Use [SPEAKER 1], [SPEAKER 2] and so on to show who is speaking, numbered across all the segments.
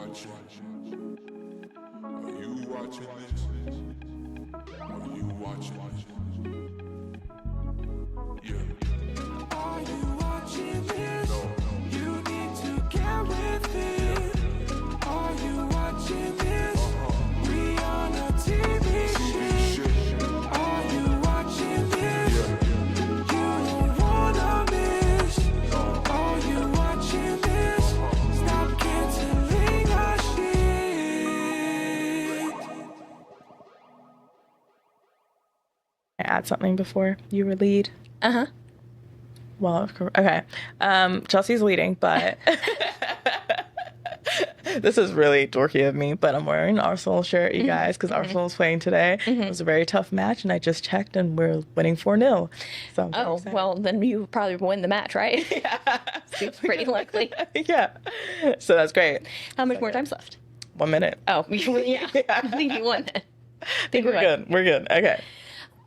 [SPEAKER 1] watching? Are you watching this? Are you watching this? Yeah. Are you watching this? No. You need to get with it. Are you watching this? We on a TV shit. Are you watching this? You don't wanna miss. Are you watching this? Stop canceling our shit.
[SPEAKER 2] Add something before you lead.
[SPEAKER 3] Uh-huh.
[SPEAKER 2] Well, okay. Chelsea's leading, but this is really dorky of me, but I'm wearing an Arsenal shirt, you guys, because Arsenal's playing today. It was a very tough match, and I just checked, and we're winning 4-0. So
[SPEAKER 3] Oh, well, then you probably win the match, right?
[SPEAKER 2] yeah.
[SPEAKER 3] Seems pretty likely.
[SPEAKER 2] Yeah. So that's great.
[SPEAKER 3] How much more time's left?
[SPEAKER 2] 1 minute.
[SPEAKER 3] Oh, yeah. I think you won then.
[SPEAKER 2] I think we're good. We're good. Okay.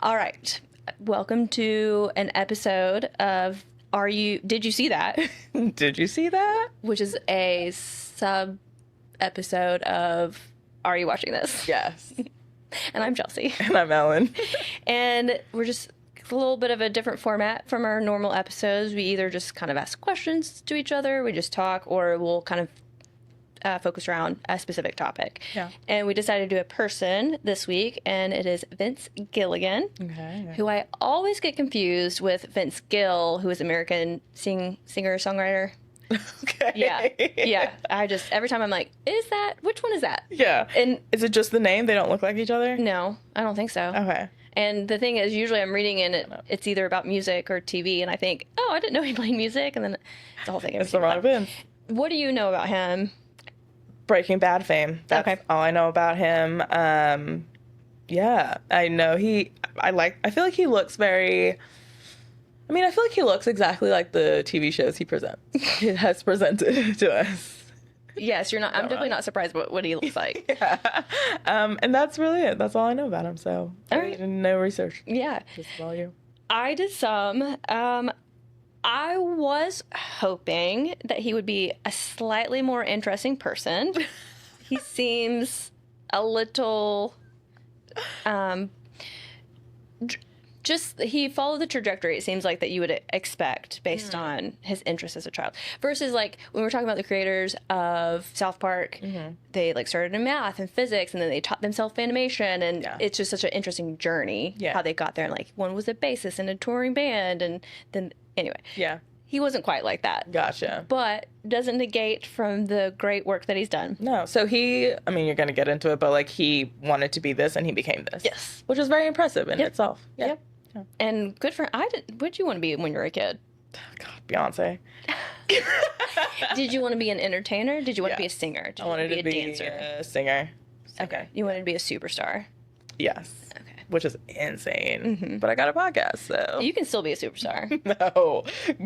[SPEAKER 3] All right. Welcome to an episode of Did You See That?
[SPEAKER 2] Did you see that?
[SPEAKER 3] Which is a sub episode of Are You Watching This?
[SPEAKER 2] Yes.
[SPEAKER 3] And I'm Chelsea.
[SPEAKER 2] And I'm Ellen.
[SPEAKER 3] And we're just a little bit of a different format from our normal episodes. We either just kind of ask questions to each other, we just talk, or we'll kind of focus around a specific topic.
[SPEAKER 2] Yeah.
[SPEAKER 3] And we decided to do a person this week, and it is Vince Gilligan,
[SPEAKER 2] Okay.
[SPEAKER 3] who I always get confused with Vince Gill, who is American singer-songwriter.
[SPEAKER 2] Okay.
[SPEAKER 3] Yeah. I just, every time I'm like, which one is that?
[SPEAKER 2] Yeah.
[SPEAKER 3] And
[SPEAKER 2] Is it just the name? They don't look like each other?
[SPEAKER 3] no, I don't think so.
[SPEAKER 2] Okay.
[SPEAKER 3] And the thing is, usually I'm reading and it's either about music or TV, and I think, oh, I didn't know he played music, and then it's the whole thing.
[SPEAKER 2] It's the wrong Vince.
[SPEAKER 3] What do you know about him?
[SPEAKER 2] Breaking Bad fame. That's
[SPEAKER 3] Okay.
[SPEAKER 2] all I know about him. Yeah, I know I feel like he looks I feel like he looks exactly like the TV shows he has presented to us.
[SPEAKER 3] Yes, I'm definitely not surprised about what he looks like.
[SPEAKER 2] Yeah. And that's really it. That's all I know about him. So
[SPEAKER 3] All
[SPEAKER 2] I
[SPEAKER 3] right.
[SPEAKER 2] did no research.
[SPEAKER 3] Yeah.
[SPEAKER 2] Just all you.
[SPEAKER 3] I did some. I was hoping that he would be a slightly more interesting person. He seems a little, he followed the trajectory, it seems like, that you would expect based on his interest as a child. Versus, like, when we're talking about the creators of South Park, they, like, started in math and physics, and then they taught themselves animation, and it's just such an interesting journey how they got there. And, like, one was a bassist in a touring band, and then, anyway.
[SPEAKER 2] Yeah.
[SPEAKER 3] He wasn't quite like that.
[SPEAKER 2] Gotcha.
[SPEAKER 3] But doesn't negate from the great work that he's done.
[SPEAKER 2] No. So you're going to get into it, but, like, he wanted to be this, and he became this.
[SPEAKER 3] Yes.
[SPEAKER 2] Which is very impressive in itself. Yeah.
[SPEAKER 3] Yep. Yeah. And good for what'd you want to be when you were a kid?
[SPEAKER 2] God, Beyonce.
[SPEAKER 3] Did you want to be an entertainer? Did you want to be a singer? Did
[SPEAKER 2] I
[SPEAKER 3] you
[SPEAKER 2] wanted
[SPEAKER 3] want
[SPEAKER 2] to
[SPEAKER 3] to
[SPEAKER 2] be
[SPEAKER 3] be a dancer?
[SPEAKER 2] a singer.
[SPEAKER 3] Okay. You wanted to be a superstar.
[SPEAKER 2] Yes.
[SPEAKER 3] Okay.
[SPEAKER 2] Which is insane. But I got a podcast, so.
[SPEAKER 3] You can still be a superstar.
[SPEAKER 2] No.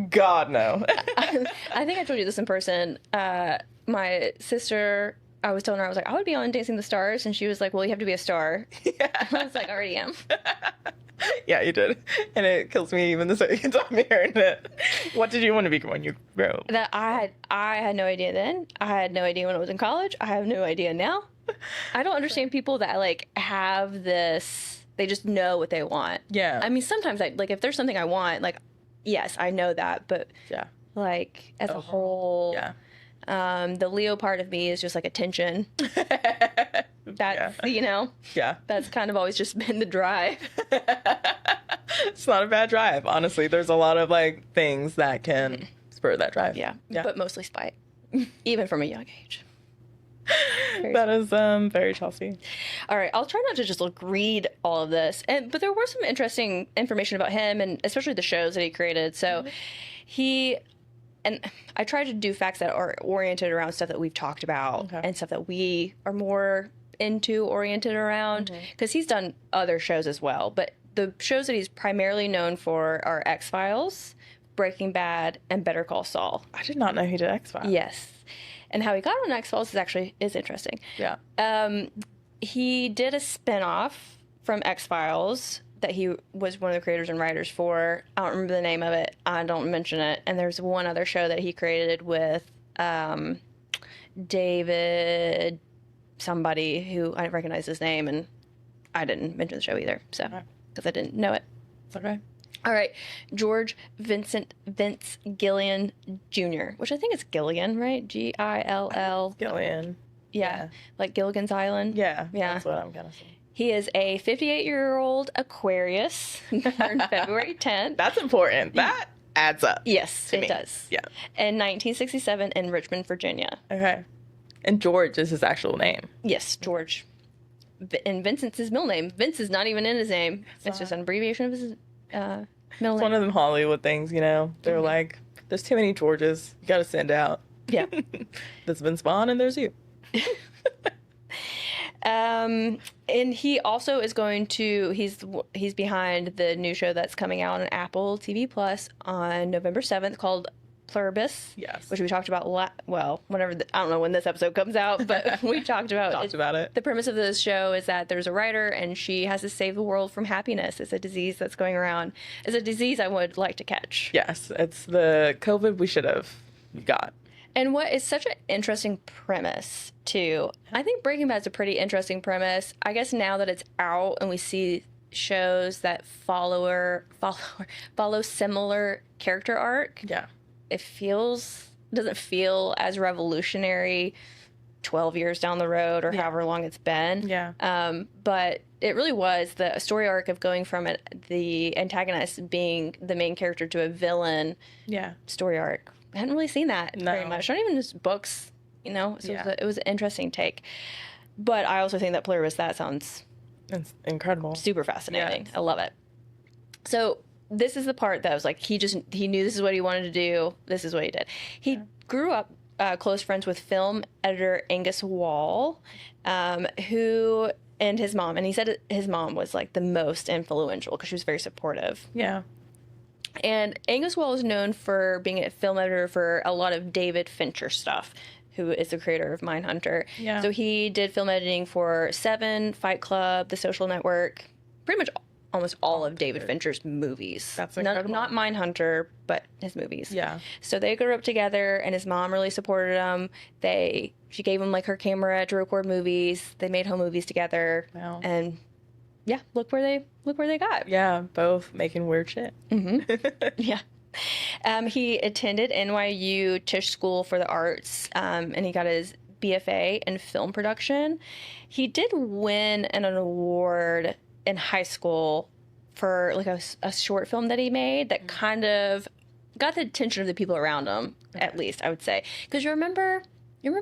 [SPEAKER 2] God, no.
[SPEAKER 3] I think I told you this in person. My sister, I was telling her, I was like, I would be on Dancing the Stars. And she was like, well, you have to be a star.
[SPEAKER 2] Yeah.
[SPEAKER 3] I was like, I already am.
[SPEAKER 2] Yeah, you did. And it kills me even the second time hearing it. What did you want to be when you grew up?
[SPEAKER 3] That I had no idea then. I had no idea when I was in college. I have no idea now. I don't understand people that, like, have this, they just know what they want.
[SPEAKER 2] Yeah.
[SPEAKER 3] I mean, sometimes if there's something I want, like, yes, I know that, but
[SPEAKER 2] Yeah.
[SPEAKER 3] like as a whole,
[SPEAKER 2] Yeah.
[SPEAKER 3] The Leo part of me is just like attention. That's,
[SPEAKER 2] Yeah.
[SPEAKER 3] that's kind of always just been the drive.
[SPEAKER 2] It's not a bad drive, honestly. There's a lot of, like, things that can spur that drive.
[SPEAKER 3] Yeah.
[SPEAKER 2] Yeah.
[SPEAKER 3] But mostly spite, even from a young age.
[SPEAKER 2] That is very Chelsea.
[SPEAKER 3] All right, I'll try not to just read all of this, but there was some interesting information about him, and especially the shows that he created. So and I try to do facts that are oriented around stuff that we've talked about and stuff that we are more into, oriented around, because he's done other shows as well. But the shows that he's primarily known for are X-Files, Breaking Bad, and Better Call Saul.
[SPEAKER 2] I did not know he did X-Files.
[SPEAKER 3] Yes. And how he got on X-Files is interesting.
[SPEAKER 2] Yeah.
[SPEAKER 3] He did a spin-off from X-Files that he was one of the creators and writers for. I don't remember the name of it. I don't mention it. And there's one other show that he created with David somebody who I recognize his name, and I didn't mention the show either, so because I didn't know it.
[SPEAKER 2] It's okay.
[SPEAKER 3] All right, George Vince Gillian Jr., which I think is Gilligan, right? Gill.
[SPEAKER 2] Gillian.
[SPEAKER 3] Yeah, like Gilligan's Island.
[SPEAKER 2] Yeah.
[SPEAKER 3] Yeah.
[SPEAKER 2] That's what I'm gonna say.
[SPEAKER 3] He is a 58-year-old Aquarius born February 10th.
[SPEAKER 2] That's important. That adds up.
[SPEAKER 3] Yes,
[SPEAKER 2] to
[SPEAKER 3] it
[SPEAKER 2] me.
[SPEAKER 3] does.
[SPEAKER 2] Yeah.
[SPEAKER 3] In 1967 in Richmond, Virginia.
[SPEAKER 2] Okay. And George is his actual name.
[SPEAKER 3] Yes, George. And Vincent's his middle name. Vince is not even in his name. It's just an abbreviation of his middle
[SPEAKER 2] It's
[SPEAKER 3] name.
[SPEAKER 2] one of them Hollywood things, you know. They're like, there's too many Georges. You got to send out.
[SPEAKER 3] Yeah.
[SPEAKER 2] There's Vince Vaughn and there's you.
[SPEAKER 3] And he also is going to, he's behind the new show that's coming out on Apple TV Plus on November 7th called Pluribus.
[SPEAKER 2] Yes.
[SPEAKER 3] Which we talked about, whenever, I don't know when this episode comes out, but we talked about
[SPEAKER 2] it.
[SPEAKER 3] The premise of this show is that there's a writer and she has to save the world from happiness. It's a disease that's going around. It's a disease I would like to catch.
[SPEAKER 2] Yes. It's the COVID we should have got.
[SPEAKER 3] And what is such an interesting premise, too. I think Breaking Bad's a pretty interesting premise. I guess now that it's out and we see shows that follow similar character arc,
[SPEAKER 2] Yeah.
[SPEAKER 3] it doesn't feel as revolutionary 12 years down the road or however long it's been.
[SPEAKER 2] Yeah.
[SPEAKER 3] But it really was the story arc of going from the antagonist being the main character to a villain
[SPEAKER 2] Yeah.
[SPEAKER 3] story arc. I hadn't really seen that very much. Not even just books, you know. So it was an interesting take. But I also think that Pluribus, that sounds
[SPEAKER 2] It's incredible.
[SPEAKER 3] super fascinating.
[SPEAKER 2] Yes.
[SPEAKER 3] I love it. So this is the part that was like, he knew this is what he wanted to do. This is what he did. He grew up close friends with film editor Angus Wall, who, and his mom. And he said his mom was like the most influential because she was very supportive.
[SPEAKER 2] Yeah.
[SPEAKER 3] And Angus Wall is known for being a film editor for a lot of David Fincher stuff, who is the creator of Mindhunter.
[SPEAKER 2] Yeah.
[SPEAKER 3] So he did film editing for Seven, Fight Club, The Social Network, pretty much almost all of David Fincher's movies.
[SPEAKER 2] That's incredible.
[SPEAKER 3] Not Mindhunter, but his movies.
[SPEAKER 2] Yeah.
[SPEAKER 3] So they grew up together, and his mom really supported him. She gave him like her camera to record movies. They made home movies together.
[SPEAKER 2] Wow.
[SPEAKER 3] And yeah, look where they got.
[SPEAKER 2] Yeah. Both making weird shit.
[SPEAKER 3] Yeah. He attended NYU Tisch School for the Arts, and he got his BFA in film production. He did win an award in high school for like a short film that he made that kind of got the attention of the people around him, at least, I would say. Because you remember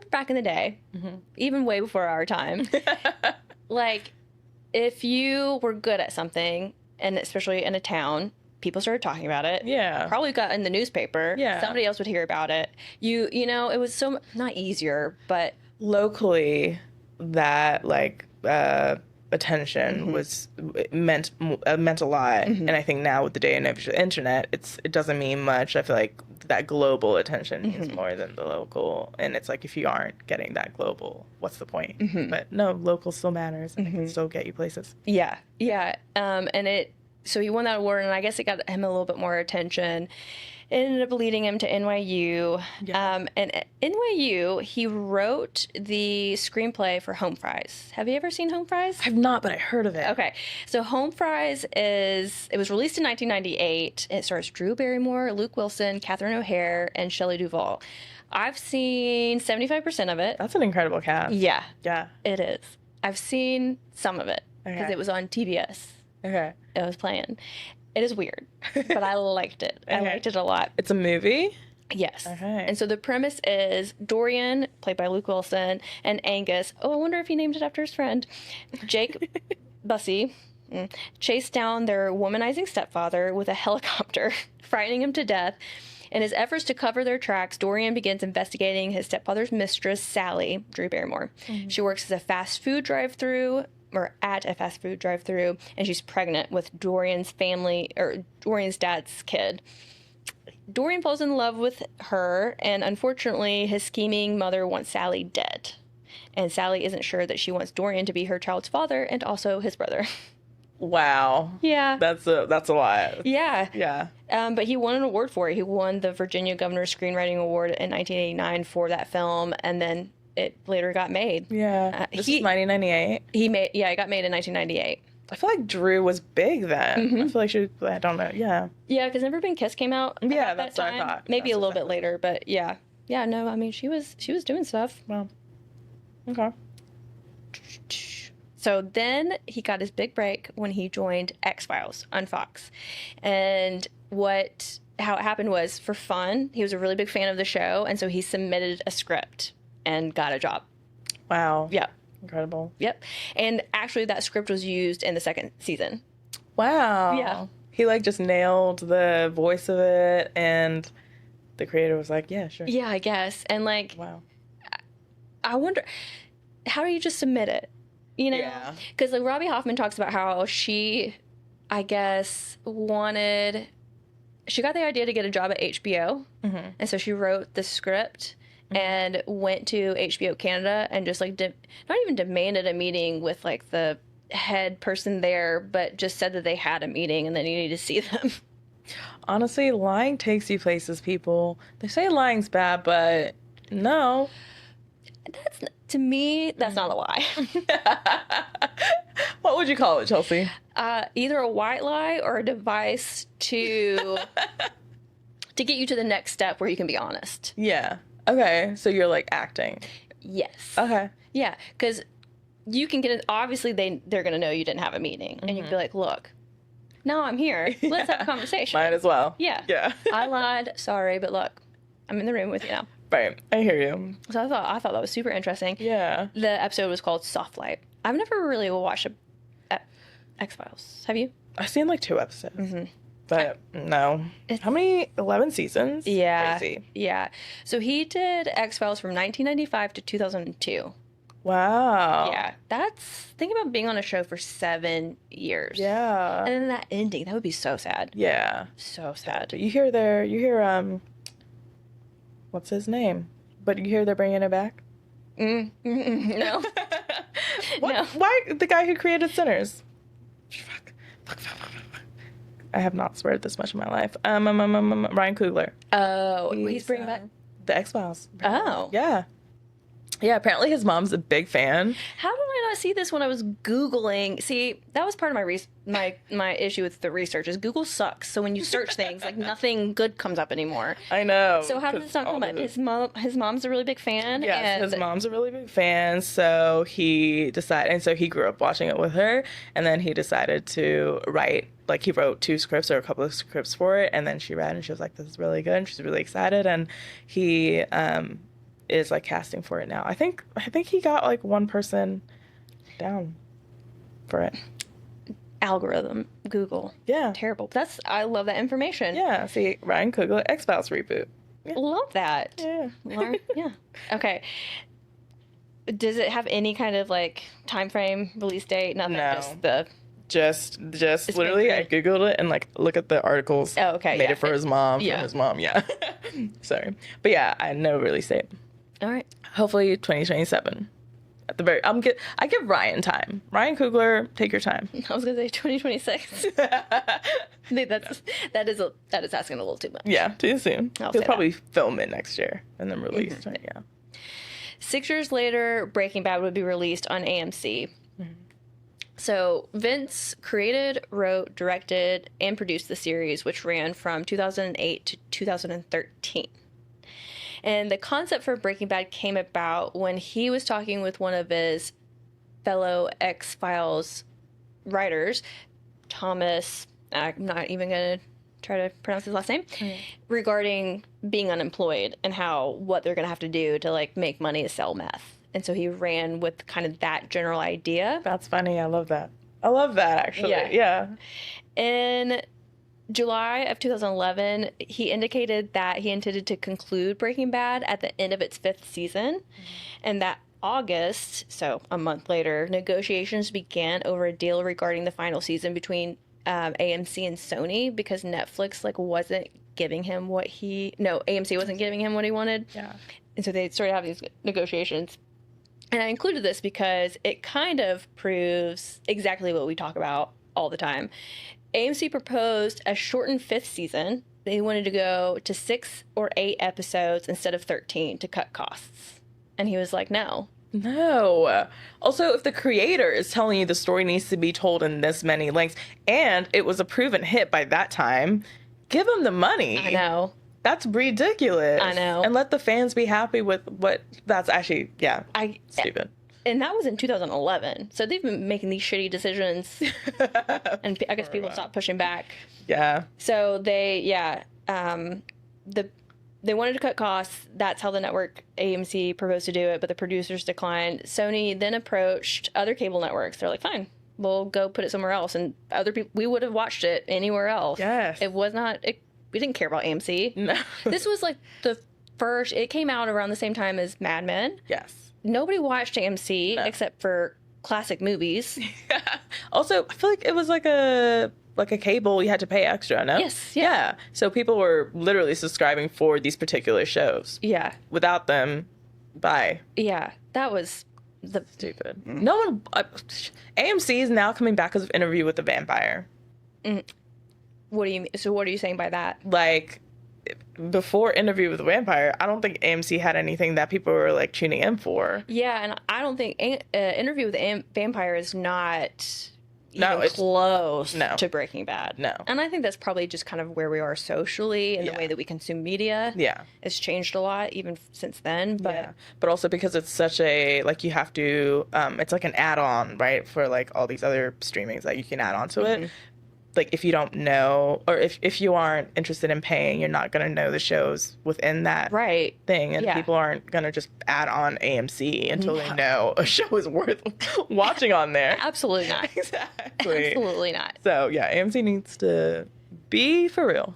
[SPEAKER 3] back in the day, even way before our time, like, if you were good at something, and especially in a town, people started talking about it.
[SPEAKER 2] Yeah.
[SPEAKER 3] Probably got in the newspaper.
[SPEAKER 2] Yeah.
[SPEAKER 3] Somebody else would hear about it. You know, it was so not easier, but
[SPEAKER 2] Locally, that like attention was meant a lot, and I think now with the day and age of the internet, it doesn't mean much. I feel like that global attention means more than the local, and it's like if you aren't getting that global, what's the point? But no, local still matters, and it can still get you places.
[SPEAKER 3] yeah. So he won that award, and I guess it got him a little bit more attention. It ended up leading him to NYU.
[SPEAKER 2] Yeah.
[SPEAKER 3] And at NYU, he wrote the screenplay for Home Fries. Have you ever seen Home Fries?
[SPEAKER 2] I've not, but I heard of it.
[SPEAKER 3] Okay. So Home Fries it was released in 1998. It stars Drew Barrymore, Luke Wilson, Catherine O'Hare, and Shelley Duvall. I've seen 75% of it.
[SPEAKER 2] That's an incredible cast.
[SPEAKER 3] Yeah,
[SPEAKER 2] Yeah.
[SPEAKER 3] it is. I've seen some of it because
[SPEAKER 2] Okay.
[SPEAKER 3] it was on TBS.
[SPEAKER 2] Okay.
[SPEAKER 3] It was playing. It is weird, but I liked it. I
[SPEAKER 2] Okay.
[SPEAKER 3] liked it a lot.
[SPEAKER 2] It's a movie.
[SPEAKER 3] Yes.
[SPEAKER 2] Okay.
[SPEAKER 3] And so the premise is Dorian, played by Luke Wilson, and Angus. Oh, I wonder if he named it after his friend. Jake Bussey chase down their womanizing stepfather with a helicopter, frightening him to death. In his efforts to cover their tracks, Dorian begins investigating his stepfather's mistress, Sally, Drew Barrymore. She works as a fast food drive-through, or at a fast food drive-through, and she's pregnant with Dorian's dad's kid. Dorian falls in love with her, and unfortunately, his scheming mother wants Sally dead. And Sally isn't sure that she wants Dorian to be her child's father and also his brother.
[SPEAKER 2] Wow.
[SPEAKER 3] Yeah.
[SPEAKER 2] That's a lot.
[SPEAKER 3] Yeah.
[SPEAKER 2] Yeah.
[SPEAKER 3] But he won an award for it. He won the Virginia Governor's Screenwriting Award in 1989 for that film, and then it later got made.
[SPEAKER 2] Yeah. This
[SPEAKER 3] he-
[SPEAKER 2] was 1998.
[SPEAKER 3] It got made in 1998.
[SPEAKER 2] I feel like Drew was big then. I feel like I don't know. Yeah.
[SPEAKER 3] Yeah, because Never Been Kissed came out.
[SPEAKER 2] Yeah,
[SPEAKER 3] about
[SPEAKER 2] that's
[SPEAKER 3] that
[SPEAKER 2] what I
[SPEAKER 3] time.
[SPEAKER 2] thought.
[SPEAKER 3] Maybe
[SPEAKER 2] That's
[SPEAKER 3] a little bit
[SPEAKER 2] exactly.
[SPEAKER 3] later, but yeah. Yeah, no, I mean, she was doing stuff.
[SPEAKER 2] Well. Okay.
[SPEAKER 3] So then he got his big break when he joined X-Files on Fox. And how it happened was, for fun, he was a really big fan of the show, and so he submitted a script and got a job.
[SPEAKER 2] Wow.
[SPEAKER 3] Yep.
[SPEAKER 2] Incredible.
[SPEAKER 3] Yep. And actually that script was used in the second season.
[SPEAKER 2] Wow.
[SPEAKER 3] Yeah.
[SPEAKER 2] He like just nailed the voice of it, and the creator was like, yeah, sure.
[SPEAKER 3] Yeah, I guess. And like,
[SPEAKER 2] Wow.
[SPEAKER 3] I wonder, how do you just submit it? You know?
[SPEAKER 2] Yeah.
[SPEAKER 3] Because like Robbie Hoffman talks about how she, I guess, she got the idea to get a job at HBO.
[SPEAKER 2] Mm-hmm.
[SPEAKER 3] And so she wrote the script and went to HBO Canada and just like, not even demanded a meeting with like the head person there, but just said that they had a meeting and then you need to see them.
[SPEAKER 2] Honestly, lying takes you places, people. They say lying's bad, but no.
[SPEAKER 3] To me, that's not a lie.
[SPEAKER 2] What would you call it, Chelsea?
[SPEAKER 3] Either a white lie or a device to get you to the next step where you can be honest.
[SPEAKER 2] Yeah. Okay, so you're like acting.
[SPEAKER 3] Yes.
[SPEAKER 2] Okay.
[SPEAKER 3] Yeah, because you can get it. Obviously, they're gonna know you didn't have a meeting, and you can be like, "Look, now I'm here. Let's have a conversation."
[SPEAKER 2] Might as well.
[SPEAKER 3] Yeah.
[SPEAKER 2] Yeah.
[SPEAKER 3] I lied. Sorry, but look, I'm in the room with you now.
[SPEAKER 2] Right. I hear you.
[SPEAKER 3] So I thought that was super interesting.
[SPEAKER 2] Yeah.
[SPEAKER 3] The episode was called Soft Light. I've never really watched X-Files. Have you?
[SPEAKER 2] I've seen like 2 episodes. But no. How many? 11 seasons?
[SPEAKER 3] Yeah.
[SPEAKER 2] Crazy.
[SPEAKER 3] Yeah. So he did X-Files from 1995 to 2002.
[SPEAKER 2] Wow.
[SPEAKER 3] Yeah. Think about being on a show for 7 years.
[SPEAKER 2] Yeah.
[SPEAKER 3] And then that ending, that would be so sad.
[SPEAKER 2] Yeah.
[SPEAKER 3] So sad.
[SPEAKER 2] But you hear what's his name? But you hear they're bringing it back?
[SPEAKER 3] No.
[SPEAKER 2] What?
[SPEAKER 3] No.
[SPEAKER 2] Why? The guy who created Sinners. Fuck. I have not sweared this much in my life. Ryan Coogler.
[SPEAKER 3] Oh, he's bringing back.
[SPEAKER 2] The X-Files.
[SPEAKER 3] Oh.
[SPEAKER 2] Yeah. Yeah, apparently his mom's a big fan.
[SPEAKER 3] How did I not see this when I was Googling? See, that was part of my issue with the research is Google sucks. So when you search things, like nothing good comes up anymore.
[SPEAKER 2] I know.
[SPEAKER 3] So how did this not come up? His mom's a really big fan.
[SPEAKER 2] Yes,
[SPEAKER 3] and
[SPEAKER 2] his mom's a really big fan, so he decided, and so he grew up watching it with her, and then he decided to write, like he wrote 2 scripts or a couple of scripts for it, and then she read and she was like, this is really good, and she's really excited, and he is like casting for it now. I think he got like 1 person down for it.
[SPEAKER 3] algorithm, Google.
[SPEAKER 2] Yeah.
[SPEAKER 3] Terrible. I love that information.
[SPEAKER 2] Yeah, see, Ryan Coogler, X-Files reboot. Yeah.
[SPEAKER 3] Love that.
[SPEAKER 2] Yeah.
[SPEAKER 3] Learn. Yeah. Okay. Does it have any kind of like time frame, release date? Nothing.
[SPEAKER 2] No. Just literally, I Googled it and like look at the articles.
[SPEAKER 3] Oh, okay.
[SPEAKER 2] Made it for his mom.
[SPEAKER 3] Yeah.
[SPEAKER 2] For his mom. Yeah. Sorry, but yeah, I no release date.
[SPEAKER 3] All right.
[SPEAKER 2] Hopefully 2027. At the very, I give Ryan time. Ryan Coogler, take your time.
[SPEAKER 3] I was gonna say 2026. I think that is asking a little too much.
[SPEAKER 2] Yeah, too soon.
[SPEAKER 3] I'll
[SPEAKER 2] He'll
[SPEAKER 3] say
[SPEAKER 2] probably film it next year and then release it. Yeah.
[SPEAKER 3] 6 years later, Breaking Bad would be released on AMC. So Vince created, wrote, directed, and produced the series, which ran from 2008 to 2013. And the concept for Breaking Bad came about when he was talking with one of his fellow X-Files writers, Thomas, I'm not even going to try to pronounce his last name, regarding being unemployed and what they're going to have to do to like make money to sell meth. And so he ran with kind of that general idea.
[SPEAKER 2] That's funny. I love that. I love that, actually. Yeah.
[SPEAKER 3] In July of 2011, he indicated that he intended to conclude Breaking Bad at the end of its 5th season. And that August, so a month later, negotiations began over a deal regarding the final season between AMC and Sony, because Netflix wasn't giving him AMC wasn't giving him what he wanted.
[SPEAKER 2] Yeah.
[SPEAKER 3] And so they started having these negotiations. And I included this because it kind of proves exactly what we talk about all the time. AMC proposed a shortened 5th season. They wanted to go to 6 or 8 episodes instead of 13 to cut costs. And he was like, no.
[SPEAKER 2] No. Also, if the creator is telling you the story needs to be told in this many lengths, and it was a proven hit by that time, give them the money.
[SPEAKER 3] I know.
[SPEAKER 2] That's ridiculous.
[SPEAKER 3] I know.
[SPEAKER 2] And let the fans be happy with what that's actually, stupid.
[SPEAKER 3] And that was in 2011. So they've been making these shitty decisions. And I guess people stopped pushing back.
[SPEAKER 2] Yeah.
[SPEAKER 3] So they wanted to cut costs. That's how the network AMC proposed to do it, but the producers declined. Sony then approached other cable networks. They're like, fine, we'll go put it somewhere else. And other people, we would have watched it anywhere else.
[SPEAKER 2] Yes.
[SPEAKER 3] It was not, we didn't care about AMC.
[SPEAKER 2] No.
[SPEAKER 3] This was like the first, it came out around the same time as Mad Men.
[SPEAKER 2] Yes.
[SPEAKER 3] Nobody watched AMC except for classic movies.
[SPEAKER 2] Also, I feel like it was like a cable you had to pay extra, no?
[SPEAKER 3] Yes, yeah.
[SPEAKER 2] So people were literally subscribing for these particular shows.
[SPEAKER 3] Yeah.
[SPEAKER 2] Without them, bye.
[SPEAKER 3] Yeah. That was
[SPEAKER 2] Stupid. No one... AMC is now coming back because of Interview with the Vampire.
[SPEAKER 3] What do you mean? So what are you saying by that?
[SPEAKER 2] Like, before Interview with the Vampire, I don't think AMC had anything that people were, like, tuning in for.
[SPEAKER 3] Yeah, and I don't think Interview with the Vampire is not... even
[SPEAKER 2] it's
[SPEAKER 3] close
[SPEAKER 2] no.
[SPEAKER 3] to Breaking Bad.
[SPEAKER 2] No.
[SPEAKER 3] And I think that's probably just kind of where we are socially and the way that we consume media.
[SPEAKER 2] Yeah.
[SPEAKER 3] It's changed a lot even since then. But
[SPEAKER 2] Yeah. But also because it's such a, like, you have to, it's like an add-on, right, for, like, all these other streamings that you can add on to it. Like, if you don't know, or if you aren't interested in paying, you're not going to know the shows within that
[SPEAKER 3] right.
[SPEAKER 2] thing. And
[SPEAKER 3] Yeah.
[SPEAKER 2] people aren't going to just add on AMC until they know a show is worth watching on there.
[SPEAKER 3] Absolutely not.
[SPEAKER 2] Exactly.
[SPEAKER 3] Absolutely not.
[SPEAKER 2] So, yeah, AMC needs to be for real.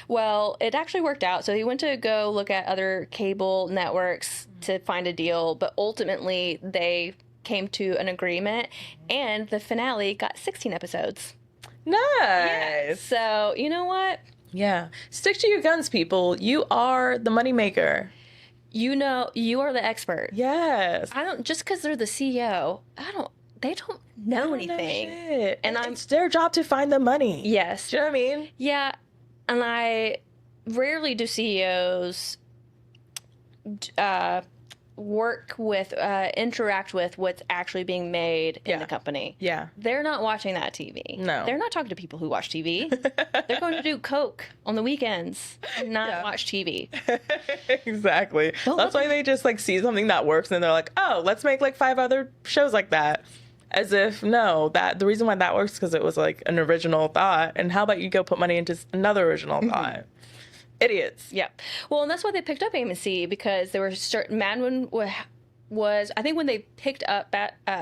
[SPEAKER 3] Well, it actually worked out. So he went to go look at other cable networks to find a deal, but ultimately they came to an agreement, and the finale got 16 episodes.
[SPEAKER 2] Nice.
[SPEAKER 3] So, you know what?
[SPEAKER 2] Yeah. Stick to your guns, people. You are the moneymaker.
[SPEAKER 3] You know, you are the expert.
[SPEAKER 2] Yes.
[SPEAKER 3] I don't, just because they're the CEO, they don't know anything.
[SPEAKER 2] Shit.
[SPEAKER 3] And
[SPEAKER 2] it's their job to find the money.
[SPEAKER 3] Yes.
[SPEAKER 2] Do you know what I mean?
[SPEAKER 3] Yeah. And I rarely do CEOs interact with what's actually being made in the company.
[SPEAKER 2] Yeah.
[SPEAKER 3] They're not watching that TV.
[SPEAKER 2] No.
[SPEAKER 3] They're not talking to people who watch TV. They're going to do coke on the weekends and not watch TV.
[SPEAKER 2] Exactly.
[SPEAKER 3] Don't
[SPEAKER 2] That's why they just like see something that works and they're like, oh, let's make like 5 other shows like that. As if, no, that the reason why that works is because it was like an original thought. And how about you go put money into another original thought? Idiots.
[SPEAKER 3] Yeah. Well, and that's why they picked up AMC, because there were certain Mad Men was I think when they picked up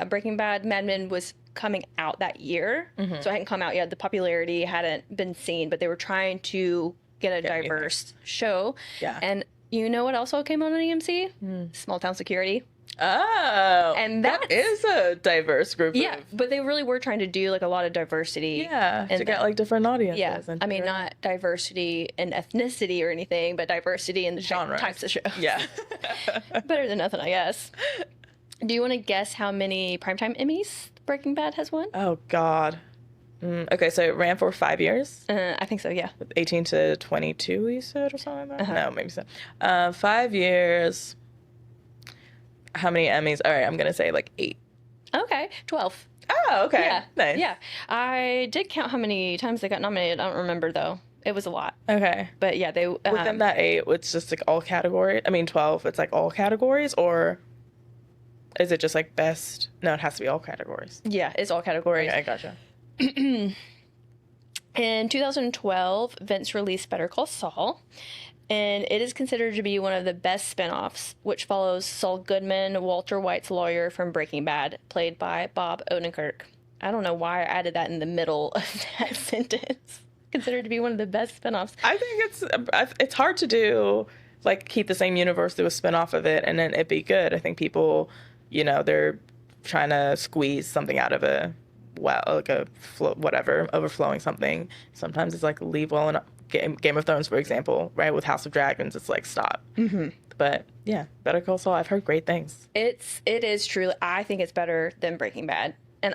[SPEAKER 3] Breaking Bad, Mad Men was coming out that year, so it hadn't come out yet. The popularity hadn't been seen, but they were trying to get a diverse show.
[SPEAKER 2] Yeah.
[SPEAKER 3] And you know what also came on AMC? Small Town Security.
[SPEAKER 2] Oh.
[SPEAKER 3] And
[SPEAKER 2] that is a diverse group.
[SPEAKER 3] Yeah, but they really were trying to do like a lot of diversity.
[SPEAKER 2] Yeah. To get like different audiences.
[SPEAKER 3] Yeah,
[SPEAKER 2] And
[SPEAKER 3] I mean, not diversity in ethnicity or anything, but diversity in the
[SPEAKER 2] Genres.
[SPEAKER 3] types of shows.
[SPEAKER 2] Yeah.
[SPEAKER 3] Better than nothing, I guess. Do you want to guess how many Primetime Emmys Breaking Bad has won?
[SPEAKER 2] Oh, God. Okay, so it ran for 5 years?
[SPEAKER 3] I think so, yeah.
[SPEAKER 2] 18 to 22, you said, or something like that? No, maybe so. 5 years. How many Emmys? All right, I'm going to say like 8.
[SPEAKER 3] Okay, 12.
[SPEAKER 2] Oh, okay.
[SPEAKER 3] Yeah,
[SPEAKER 2] Nice.
[SPEAKER 3] Yeah. I did count how many times they got nominated. I don't remember, though. It was a lot.
[SPEAKER 2] Okay.
[SPEAKER 3] But yeah, they...
[SPEAKER 2] Within that 8, it's just like all categories? I mean, 12, it's like all categories? Or is it just like best? No, it has to be all categories.
[SPEAKER 3] Yeah, it's all categories.
[SPEAKER 2] Okay, I gotcha.
[SPEAKER 3] In 2012, Vince released Better Call Saul, and it is considered to be one of the best spin-offs, which follows Saul Goodman, Walter White's lawyer from Breaking Bad, played by Bob Odenkirk. I don't know why I added that in the middle of that sentence. Considered to be one of the best spin-offs.
[SPEAKER 2] I think it's hard to do, like, keep the same universe, do a spin-off of it, and then it be good. I think people, you know, they're trying to squeeze something out of a, well, like a whatever, overflowing something. Sometimes it's like leave well enough. Game of Thrones, for example, right? With House of Dragons, it's like stop. Mm-hmm. But yeah, Better Call Saul, I've heard great things.
[SPEAKER 3] It is truly, I think it's better than Breaking Bad. And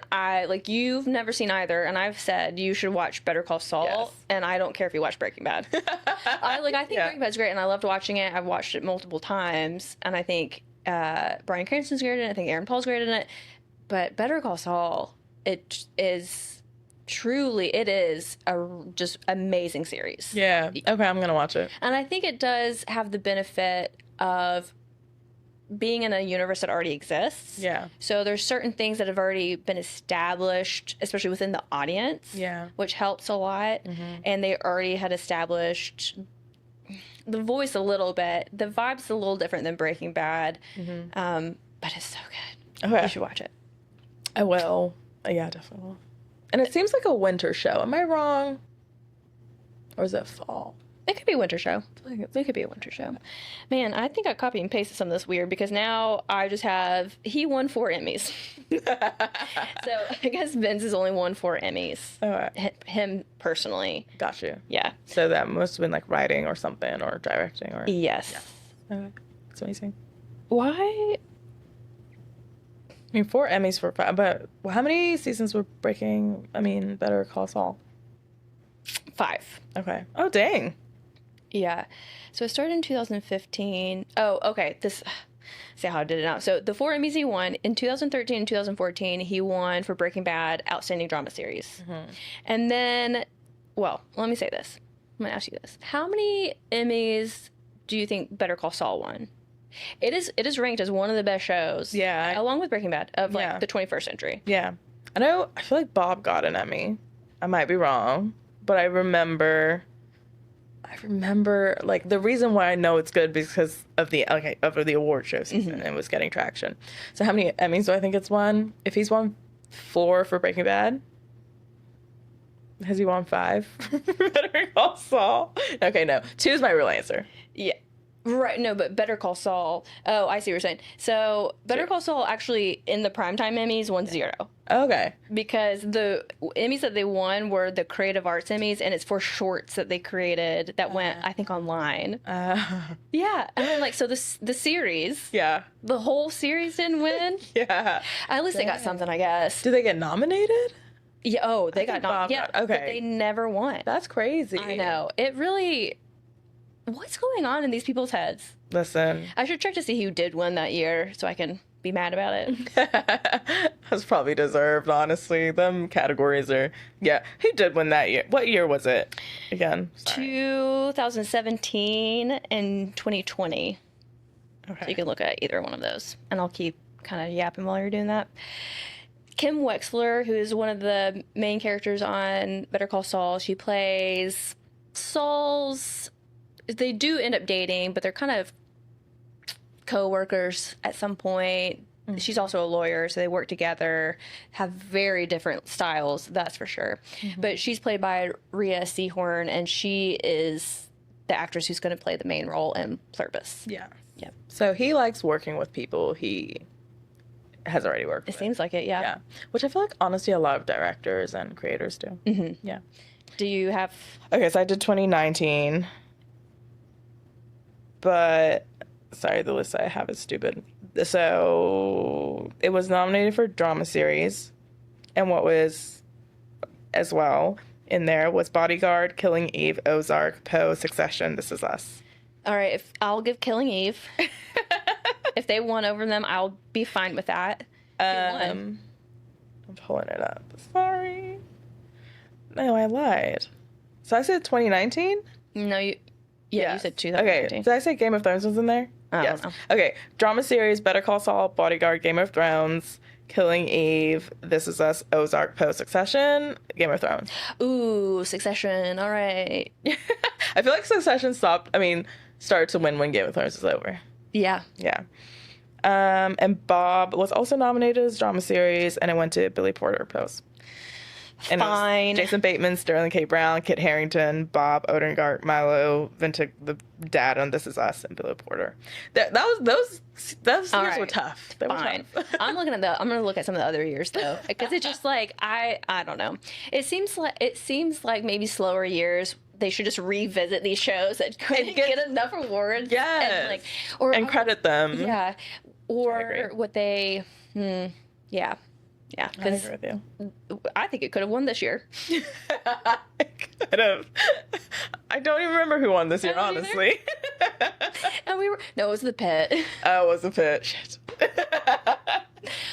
[SPEAKER 3] you've never seen either, and I've said you should watch Better Call Saul,
[SPEAKER 2] Yes.
[SPEAKER 3] and I don't care if you watch Breaking Bad. I think Breaking Bad's great, and I loved watching it. I've watched it multiple times, and I think Bryan Cranston's great in it. I think Aaron Paul's great in it. But Better Call Saul, it is a just amazing series.
[SPEAKER 2] Yeah. Okay, I'm going to watch it.
[SPEAKER 3] And I think it does have the benefit of being in a universe that already exists.
[SPEAKER 2] Yeah.
[SPEAKER 3] So there's certain things that have already been established, especially within the audience.
[SPEAKER 2] Yeah.
[SPEAKER 3] Which helps a lot. And they already had established the voice a little bit. The vibe's a little different than Breaking Bad. But it's so good.
[SPEAKER 2] Okay.
[SPEAKER 3] You should watch it.
[SPEAKER 2] I will. Yeah, definitely will. And it seems like a winter show. Am I wrong? Or is it fall?
[SPEAKER 3] It could be a winter show. It could be a winter show. Man, I think I copied and pasted some of this weird because now I just have... He won 4 Emmys. So I guess Vince has only won 4 Emmys.
[SPEAKER 2] All right.
[SPEAKER 3] Him personally.
[SPEAKER 2] Got you.
[SPEAKER 3] Yeah.
[SPEAKER 2] So that must have been like writing or something or directing or...
[SPEAKER 3] Yes.
[SPEAKER 2] Okay. That's amazing.
[SPEAKER 3] Why...
[SPEAKER 2] I mean, 4 Emmys for... But how many seasons were Better Call Saul?
[SPEAKER 3] 5.
[SPEAKER 2] Okay. Oh, dang.
[SPEAKER 3] Yeah. So it started in 2015. Oh, okay. See how I did it now. So the 4 Emmys he won in 2013 and 2014, he won for Breaking Bad Outstanding Drama Series. And then, well, let me say this. I'm going to ask you this. How many Emmys do you think Better Call Saul won? It is ranked as one of the best shows.
[SPEAKER 2] Yeah.
[SPEAKER 3] Along with Breaking Bad of
[SPEAKER 2] Yeah.
[SPEAKER 3] the 21st century.
[SPEAKER 2] Yeah. I feel like Bob got an Emmy. I might be wrong, but I remember like the reason why I know it's good because of the award show season and it was getting traction. So how many Emmys do I think it's won? If he's won 4 for Breaking Bad, has he won 5 for Better Call Saul? Okay, no. 2 is my real answer.
[SPEAKER 3] Yeah. Right, no, but Better Call Saul. Oh, I see what you're saying. So, Better Call Saul actually, in the primetime Emmys, won 0.
[SPEAKER 2] Okay.
[SPEAKER 3] Because the Emmys that they won were the Creative Arts Emmys, and it's for shorts that they created that went, I think, online. Yeah. And then, so the series,
[SPEAKER 2] Yeah.
[SPEAKER 3] the whole series didn't win.
[SPEAKER 2] Yeah.
[SPEAKER 3] At least they got something, I guess.
[SPEAKER 2] Did they get nominated?
[SPEAKER 3] Yeah, oh, they got
[SPEAKER 2] Bob
[SPEAKER 3] nominated.
[SPEAKER 2] got-
[SPEAKER 3] Yeah,
[SPEAKER 2] okay.
[SPEAKER 3] but they never won.
[SPEAKER 2] That's crazy.
[SPEAKER 3] I know. It really... What's going on in these people's heads?
[SPEAKER 2] Listen.
[SPEAKER 3] I should check to see who did win that year so I can be mad about it.
[SPEAKER 2] That's probably deserved, honestly. Them categories are... Yeah. Who did win that year? What year was it? Again. Sorry.
[SPEAKER 3] 2017 and 2020.
[SPEAKER 2] Okay.
[SPEAKER 3] So you can look at either one of those. And I'll keep kind of yapping while you're doing that. Kim Wexler, who is one of the main characters on Better Call Saul, she plays Saul's... They do end up dating, but they're kind of co-workers at some point. She's also a lawyer, so they work together, have very different styles, that's for sure. But she's played by Rhea Seehorn, and she is the actress who's going to play the main role in Pluribus.
[SPEAKER 2] Yeah.
[SPEAKER 3] Yeah.
[SPEAKER 2] So he likes working with people he has already worked
[SPEAKER 3] It
[SPEAKER 2] with.
[SPEAKER 3] seems like it, yeah.
[SPEAKER 2] Yeah. Which I feel like, honestly, a lot of directors and creators do. Yeah.
[SPEAKER 3] Do you have...
[SPEAKER 2] Okay, so I did 2019. But, sorry, the list I have is stupid. So, it was nominated for drama series. And what was, as well, in there was Bodyguard, Killing Eve, Ozark, Poe, Succession, This Is Us.
[SPEAKER 3] All right, if I'll give Killing Eve. If they won over them, I'll be fine with that.
[SPEAKER 2] I'm pulling it up. Sorry. No, I lied. So I said 2019?
[SPEAKER 3] No, you... Yeah, you said 2019.
[SPEAKER 2] Okay, did I say Game of Thrones was in there?
[SPEAKER 3] I
[SPEAKER 2] Yes.
[SPEAKER 3] don't know.
[SPEAKER 2] Okay, drama series, Better Call Saul, Bodyguard, Game of Thrones, Killing Eve, This Is Us, Ozark, Poe, Succession, Game of Thrones.
[SPEAKER 3] Ooh, Succession. All right.
[SPEAKER 2] I feel like Succession started to win when Game of Thrones was over.
[SPEAKER 3] Yeah.
[SPEAKER 2] Yeah. And Bob was also nominated as drama series, and it went to Billy Porter Post. And
[SPEAKER 3] Fine.
[SPEAKER 2] Jason Bateman, Sterling K. Brown, Kit Harington, Bob Odenkirk, Milo Vintig, the dad on This Is Us, and Billy Porter. Those years were tough. They were
[SPEAKER 3] Fine.
[SPEAKER 2] tough.
[SPEAKER 3] I'm gonna look at some of the other years though, because it's just like I don't know. It seems like maybe slower years. They should just revisit these shows that couldn't get enough awards.
[SPEAKER 2] Yes.
[SPEAKER 3] And
[SPEAKER 2] credit them.
[SPEAKER 3] Yeah.
[SPEAKER 2] I
[SPEAKER 3] Or
[SPEAKER 2] agree.
[SPEAKER 3] what they. Yeah. Yeah,
[SPEAKER 2] I
[SPEAKER 3] because
[SPEAKER 2] agree with you.
[SPEAKER 3] I think it could have won this year.
[SPEAKER 2] Kind of. I don't even remember who won this year,
[SPEAKER 3] don't either.
[SPEAKER 2] honestly.
[SPEAKER 3] And no, it was the Pit.
[SPEAKER 2] Oh, it was a pit. Shit.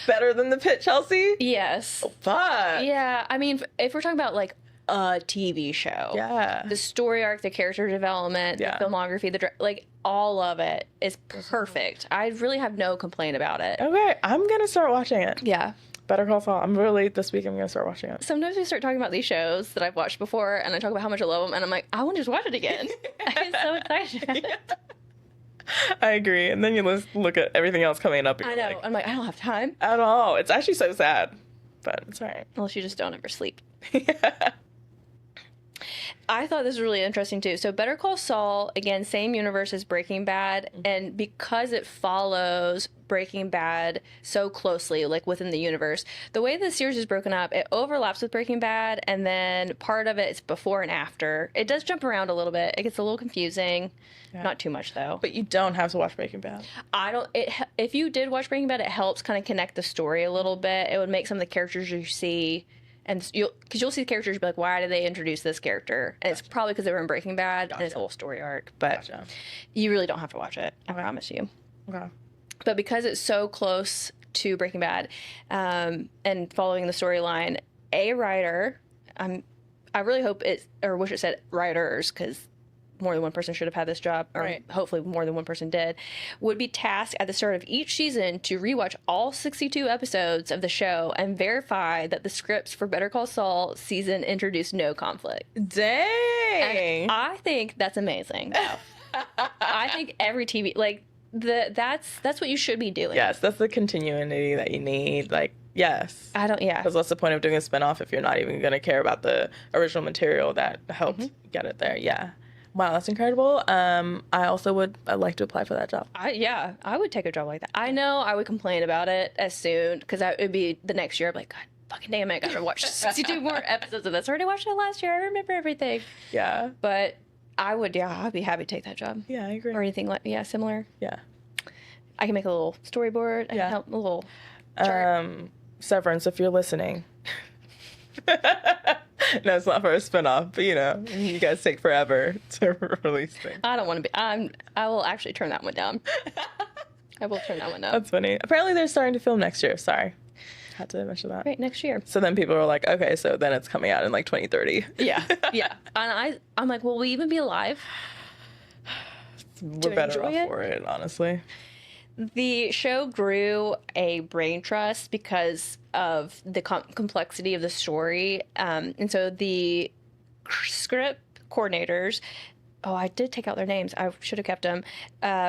[SPEAKER 2] Better than the pit, Chelsea?
[SPEAKER 3] Yes.
[SPEAKER 2] Fuck.
[SPEAKER 3] Yeah, I mean, if we're talking about like a TV show,
[SPEAKER 2] Yeah.
[SPEAKER 3] the story arc, the character development,
[SPEAKER 2] Yeah.
[SPEAKER 3] the filmography, like all of it is perfect. I really have no complaint about it.
[SPEAKER 2] Okay, I'm gonna start watching it.
[SPEAKER 3] Yeah.
[SPEAKER 2] Better Call Saul. This week I'm gonna start watching it.
[SPEAKER 3] Sometimes we start talking about these shows that I've watched before, and I talk about how much I love them, and I'm like, I want to just watch it again. I'm so excited.
[SPEAKER 2] I agree. And then you look at everything else coming up. And
[SPEAKER 3] I
[SPEAKER 2] you're
[SPEAKER 3] know.
[SPEAKER 2] like,
[SPEAKER 3] I'm like, I don't have time.
[SPEAKER 2] at all. It's actually so sad, but it's all right.
[SPEAKER 3] Unless you just don't ever sleep.
[SPEAKER 2] Yeah.
[SPEAKER 3] I thought this was really interesting too. So Better Call Saul, again, same universe as Breaking Bad, and because it follows Breaking Bad so closely, like within the universe, the way the series is broken up, it overlaps with Breaking Bad, and then part of it is before and after. It does jump around a little bit. It gets a little confusing.
[SPEAKER 2] Yeah.
[SPEAKER 3] Not too much though.
[SPEAKER 2] But you don't have to watch Breaking Bad.
[SPEAKER 3] I don't. If you did watch Breaking Bad, it helps kind of connect the story a little bit. It would make some of the characters you see. And you'll see the characters be like, why did they introduce this character? And it's probably because they were in Breaking Bad and it's a whole story arc. But you really don't have to watch it. I promise you.
[SPEAKER 2] Okay.
[SPEAKER 3] But because it's so close to Breaking Bad, and following the storyline, a writer, I really hope wish it said writers, because more than one person should have had this job, or
[SPEAKER 2] Right.
[SPEAKER 3] hopefully more than one person did, would be tasked at the start of each season to rewatch all 62 episodes of the show and verify that the scripts for Better Call Saul season introduced no conflict.
[SPEAKER 2] Dang.
[SPEAKER 3] And I think that's amazing. I think every TV, like, that's what you should be doing.
[SPEAKER 2] Yes, that's the continuity that you need. Like, yes.
[SPEAKER 3] Yeah.
[SPEAKER 2] Because what's the point of doing a spinoff if you're not even going to care about the original material that helped get it there? Yeah. Wow, that's incredible. I also would like to apply for that job.
[SPEAKER 3] I would take a job like that. I know I would complain about it as soon, because it would be the next year. I'm like, God fucking damn it, I gotta watch 62 more episodes of this. I already watched it last year. I remember everything.
[SPEAKER 2] Yeah.
[SPEAKER 3] But I'd be happy to take that job.
[SPEAKER 2] Yeah, I agree.
[SPEAKER 3] Or anything similar.
[SPEAKER 2] Yeah.
[SPEAKER 3] I can make a little storyboard. I can help a little chart.
[SPEAKER 2] Severance, if you're listening. No, it's not for a spinoff, but you guys take forever to release things.
[SPEAKER 3] I don't want to be. I will actually turn that one down. I will turn that one down.
[SPEAKER 2] That's funny. Apparently, they're starting to film next year. Sorry, had to mention that.
[SPEAKER 3] Right, next year.
[SPEAKER 2] So then people are like, okay, so then it's coming out in like 2030.
[SPEAKER 3] Yeah. And I'm like, will we even be alive?
[SPEAKER 2] We're better off for it, honestly.
[SPEAKER 3] The show grew a brain trust because of the complexity of the story. And so the script coordinators, I did take out their names. I should have kept them,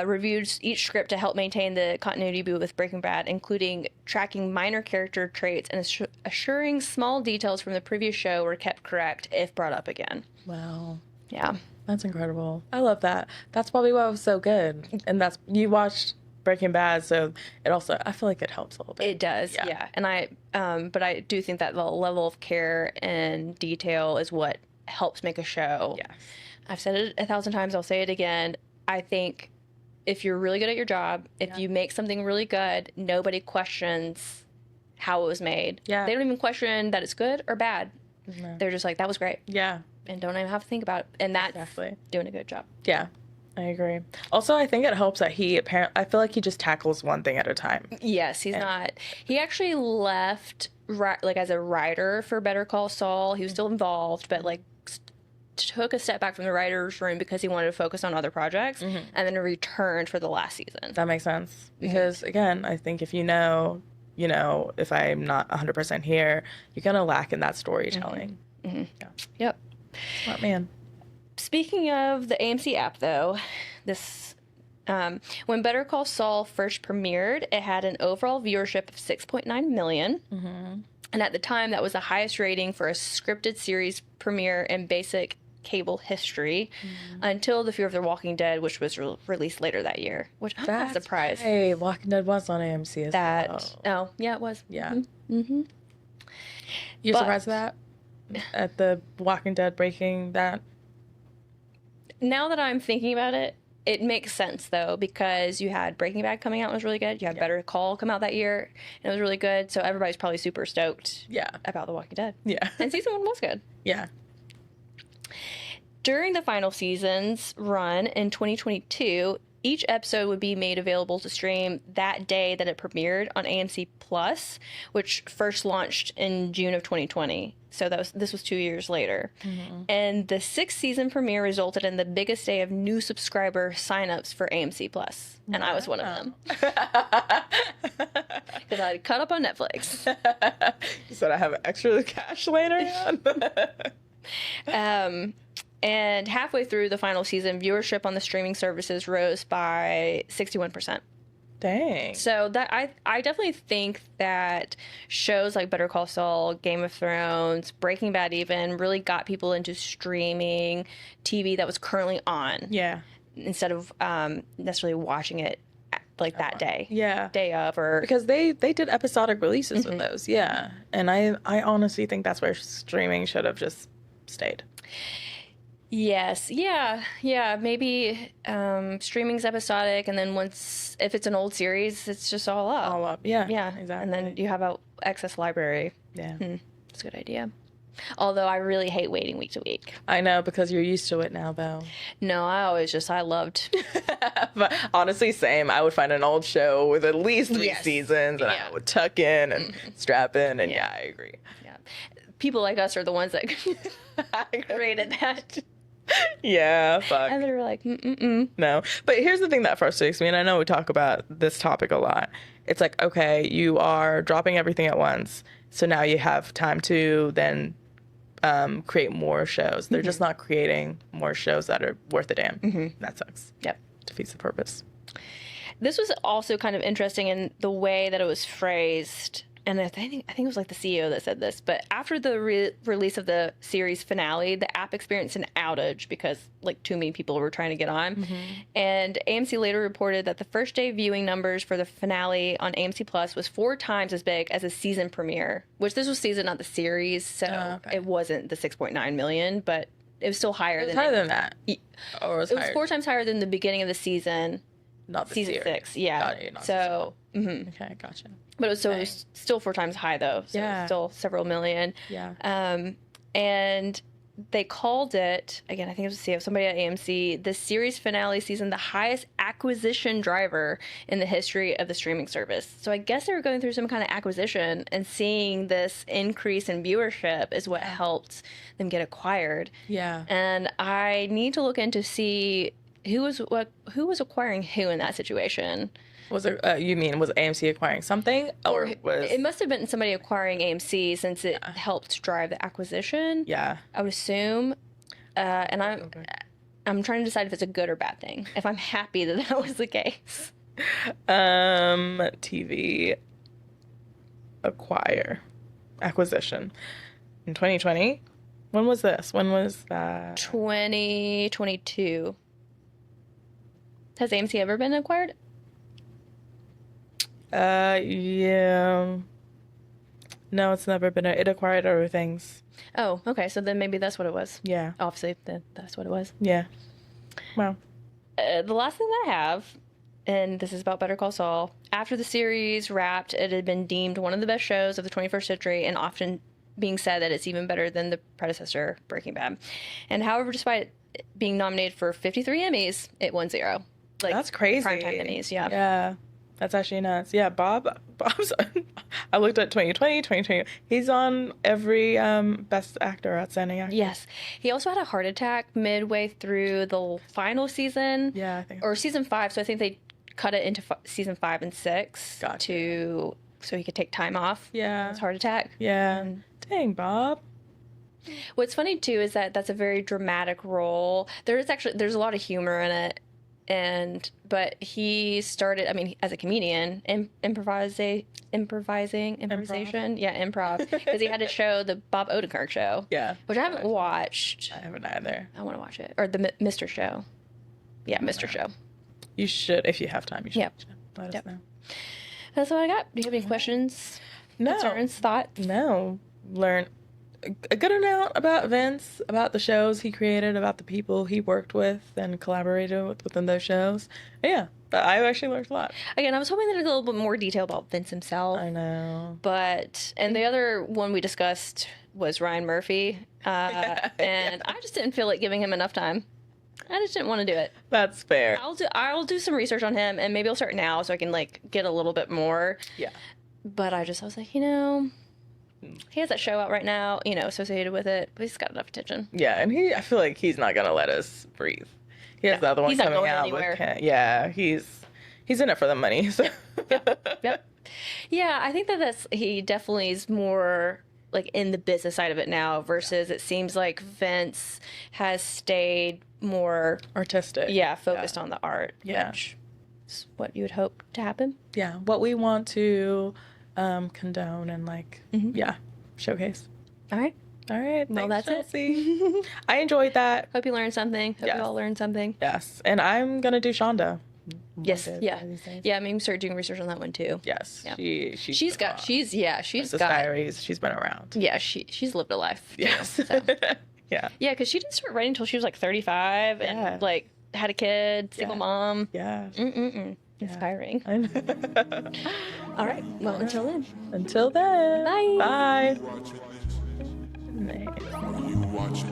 [SPEAKER 3] reviewed each script to help maintain the continuity with Breaking Bad, including tracking minor character traits and assuring small details from the previous show were kept correct if brought up again.
[SPEAKER 2] Wow.
[SPEAKER 3] Yeah.
[SPEAKER 2] That's incredible. I love that. That's probably why it was so good. And you watched Breaking Bad, so it also, I feel like it helps a little bit.
[SPEAKER 3] It does, yeah. And but I do think that the level of care and detail is what helps make a show.
[SPEAKER 2] Yes.
[SPEAKER 3] I've said it 1,000 times, I'll say it again. I think if you're really good at your job, if you make something really good, nobody questions how it was made.
[SPEAKER 2] Yeah.
[SPEAKER 3] They don't even question that it's good or bad.
[SPEAKER 2] No.
[SPEAKER 3] They're just like, that was great.
[SPEAKER 2] Yeah.
[SPEAKER 3] And don't even have to think about it. And that's
[SPEAKER 2] Exactly.
[SPEAKER 3] doing a good job.
[SPEAKER 2] Yeah. I agree. Also, I think it helps that I feel like he just tackles one thing at a time.
[SPEAKER 3] Yes, he's not. He actually left, like, as a writer for Better Call Saul. He was still involved, but, like, took a step back from the writer's room because he wanted to focus on other projects, and then returned for the last season.
[SPEAKER 2] That makes sense. Because, again, I think if if I'm not 100% here, you're going to lack in that storytelling.
[SPEAKER 3] Mm-hmm.
[SPEAKER 2] Yeah.
[SPEAKER 3] Yep.
[SPEAKER 2] Smart man.
[SPEAKER 3] Speaking of the AMC app, though, when Better Call Saul first premiered, it had an overall viewership of 6.9 million. Mm-hmm. And at the time, that was the highest rating for a scripted series premiere in basic cable history, until The Fear of the Walking Dead, which was released later that year. Which I'm not surprised.
[SPEAKER 2] Hey, Walking Dead was on AMC as well.
[SPEAKER 3] Oh, yeah, it was.
[SPEAKER 2] Yeah.
[SPEAKER 3] Mm-hmm.
[SPEAKER 2] You're surprised at that? At the Walking Dead breaking that?
[SPEAKER 3] Now that I'm thinking about it, it makes sense though, because you had Breaking Bad coming out, and it was really good. You had Better Call come out that year, and it was really good. So everybody's probably super stoked about The Walking Dead.
[SPEAKER 2] Yeah.
[SPEAKER 3] And season 1 was good.
[SPEAKER 2] Yeah.
[SPEAKER 3] During the final season's run in 2022, each episode would be made available to stream that day that it premiered on AMC Plus, which first launched in June of 2020. So this was 2 years later. And the 6th season premiere resulted in the biggest day of new subscriber signups for AMC Plus. And I was one of them. Because I caught up on Netflix.
[SPEAKER 2] You said I have extra cash later on.
[SPEAKER 3] And halfway through the final season, viewership on the streaming services rose by 61%.
[SPEAKER 2] Dang.
[SPEAKER 3] So that I definitely think that shows like Better Call Saul, Game of Thrones, Breaking Bad even really got people into streaming TV that was currently on.
[SPEAKER 2] Yeah.
[SPEAKER 3] Instead of necessarily watching it like that day.
[SPEAKER 2] Yeah.
[SPEAKER 3] Day of or...
[SPEAKER 2] Because they did episodic releases with those. Yeah. And I honestly think that's where streaming should have just stayed.
[SPEAKER 3] Yes. Yeah. Maybe streaming's episodic, and then if it's an old series, it's just all up.
[SPEAKER 2] All up. Yeah.
[SPEAKER 3] Yeah.
[SPEAKER 2] Exactly.
[SPEAKER 3] And then you have an excess library.
[SPEAKER 2] Yeah.
[SPEAKER 3] That's a good idea. Although I really hate waiting week to week.
[SPEAKER 2] I know, because you're used to it now, though.
[SPEAKER 3] No, I loved.
[SPEAKER 2] But honestly, same. I would find an old show with at least 3
[SPEAKER 3] Yes.
[SPEAKER 2] seasons, and I would tuck in and strap in, and I agree.
[SPEAKER 3] Yeah. People like us are the ones that created that.
[SPEAKER 2] Yeah, fuck.
[SPEAKER 3] And they were like, mm-mm-mm.
[SPEAKER 2] No. But here's the thing that frustrates me, and I know we talk about this topic a lot. It's like, okay, you are dropping everything at once, so now you have time to then create more shows. They're just not creating more shows that are worth a damn. That sucks.
[SPEAKER 3] Yep.
[SPEAKER 2] Defeats the purpose.
[SPEAKER 3] This was also kind of interesting in the way that it was phrased. And I think it was like the CEO that said this, but after the release of the series finale, the app experienced an outage because like too many people were trying to get on. And AMC later reported that the first day viewing numbers for the finale on AMC Plus was 4 times as big as a season premiere, which this was season, not the series. So it wasn't the 6.9 million, but it was still higher
[SPEAKER 2] It was
[SPEAKER 3] than
[SPEAKER 2] higher than that. Or
[SPEAKER 3] it was 4 times higher than the beginning of the season.
[SPEAKER 2] Not the
[SPEAKER 3] season
[SPEAKER 2] series.
[SPEAKER 3] 6, yeah.
[SPEAKER 2] Got it, not
[SPEAKER 3] So,
[SPEAKER 2] Okay, gotcha.
[SPEAKER 3] but it was still 4 times high though. So it was still several million.
[SPEAKER 2] Yeah.
[SPEAKER 3] And they called it, again, I think it was the CEO, somebody at AMC, the series finale season, the highest acquisition driver in the history of the streaming service. So I guess they were going through some kind of acquisition, and seeing this increase in viewership is what helped them get acquired.
[SPEAKER 2] Yeah.
[SPEAKER 3] And I need to look into see who was acquiring who in that situation.
[SPEAKER 2] Was it? You mean was AMC acquiring something, or was
[SPEAKER 3] It must have been somebody acquiring AMC since it helped drive the acquisition.
[SPEAKER 2] Yeah.
[SPEAKER 3] I would assume. And I'm trying to decide if it's a good or bad thing. If I'm happy that was the case.
[SPEAKER 2] TV acquisition in 2020. When was this? When was that?
[SPEAKER 3] 2022. Has AMC ever been acquired?
[SPEAKER 2] Yeah. No, it's never been. It acquired other things.
[SPEAKER 3] Oh, okay. So then maybe that's what it was.
[SPEAKER 2] Yeah.
[SPEAKER 3] Obviously, that's what it was.
[SPEAKER 2] Yeah. Well.
[SPEAKER 3] The last thing that I have, and this is about Better Call Saul, after the series wrapped, it had been deemed one of the best shows of the 21st century, and often being said that it's even better than the predecessor, Breaking Bad. And however, despite being nominated for 53 Emmys, it won 0. Like,
[SPEAKER 2] That's crazy.
[SPEAKER 3] Primetime Emmys, yeah.
[SPEAKER 2] Yeah. That's actually nuts. Yeah, Bob's I looked at 2020, 2020. He's on every Best Actor, Outstanding Actor.
[SPEAKER 3] Yes. He also had a heart attack midway through the final season.
[SPEAKER 2] Yeah, I think.
[SPEAKER 3] Or season 5, so I think they cut it into season 5 and 6
[SPEAKER 2] Gotcha.
[SPEAKER 3] so he could take time off.
[SPEAKER 2] Yeah.
[SPEAKER 3] His heart attack.
[SPEAKER 2] Yeah. Dang, Bob.
[SPEAKER 3] What's funny too is that that's a very dramatic role. There's a lot of humor in it, but he started, I mean, as a comedian, improvisation, yeah, improv, because he had a show, the Bob Odenkirk Show, which I haven't watched.
[SPEAKER 2] I haven't either.
[SPEAKER 3] I want to watch it, or the Mr. Show, yeah, Mr. Show.
[SPEAKER 2] You should, if you have time. You should.
[SPEAKER 3] Yep.
[SPEAKER 2] Let us know.
[SPEAKER 3] That's what I got. Do you have any questions?
[SPEAKER 2] No.
[SPEAKER 3] Concerns? Thoughts?
[SPEAKER 2] No. a good amount about Vince, about the shows he created, about the people he worked with and collaborated with within those shows. Yeah, but I actually learned a lot.
[SPEAKER 3] Again, I was hoping there'd be a little bit more detail about Vince himself.
[SPEAKER 2] I know.
[SPEAKER 3] But, and the other one we discussed was Ryan Murphy. And I just didn't feel like giving him enough time. I just didn't want to do it.
[SPEAKER 2] That's fair.
[SPEAKER 3] I'll do some research on him, and maybe I'll start now so I can like get a little bit more.
[SPEAKER 2] Yeah.
[SPEAKER 3] But I was like, he has that show out right now, associated with it, but he's got enough attention.
[SPEAKER 2] Yeah, and I feel like he's not gonna let us breathe. He has the other one
[SPEAKER 3] he's not
[SPEAKER 2] coming
[SPEAKER 3] going
[SPEAKER 2] out
[SPEAKER 3] anywhere.
[SPEAKER 2] with Ken. Yeah, he's in it for the money. So.
[SPEAKER 3] Yep. Yeah, I think he definitely is more like in the business side of it now versus it seems like Vince has stayed more
[SPEAKER 2] Artistic.
[SPEAKER 3] focused on the art.
[SPEAKER 2] Yeah.
[SPEAKER 3] Which is what you would hope to happen.
[SPEAKER 2] Yeah, what we want to condone and showcase.
[SPEAKER 3] All right.
[SPEAKER 2] All right.
[SPEAKER 3] Well,
[SPEAKER 2] thanks,
[SPEAKER 3] that's
[SPEAKER 2] Chelsea. I enjoyed that.
[SPEAKER 3] Hope you learned something. Hope you all learned something.
[SPEAKER 2] Yes, and I'm gonna do Shonda.
[SPEAKER 3] Yes.
[SPEAKER 2] one
[SPEAKER 3] Yeah.
[SPEAKER 2] of these days.
[SPEAKER 3] Yeah. Maybe start doing research on that one too.
[SPEAKER 2] Yes.
[SPEAKER 3] Yeah.
[SPEAKER 2] She's
[SPEAKER 3] got
[SPEAKER 2] Princess
[SPEAKER 3] got
[SPEAKER 2] Diaries. She's been around.
[SPEAKER 3] yeah. She's lived a life.
[SPEAKER 2] Yes.
[SPEAKER 3] So.
[SPEAKER 2] Yeah.
[SPEAKER 3] Yeah, because she didn't start writing until she was like 35
[SPEAKER 2] Yeah.
[SPEAKER 3] and like had a kid, single mom.
[SPEAKER 2] Yeah.
[SPEAKER 3] Inspiring.
[SPEAKER 2] I know.
[SPEAKER 3] All right. Well, until then.
[SPEAKER 2] Until then.
[SPEAKER 3] Bye.
[SPEAKER 2] Bye.
[SPEAKER 1] You watch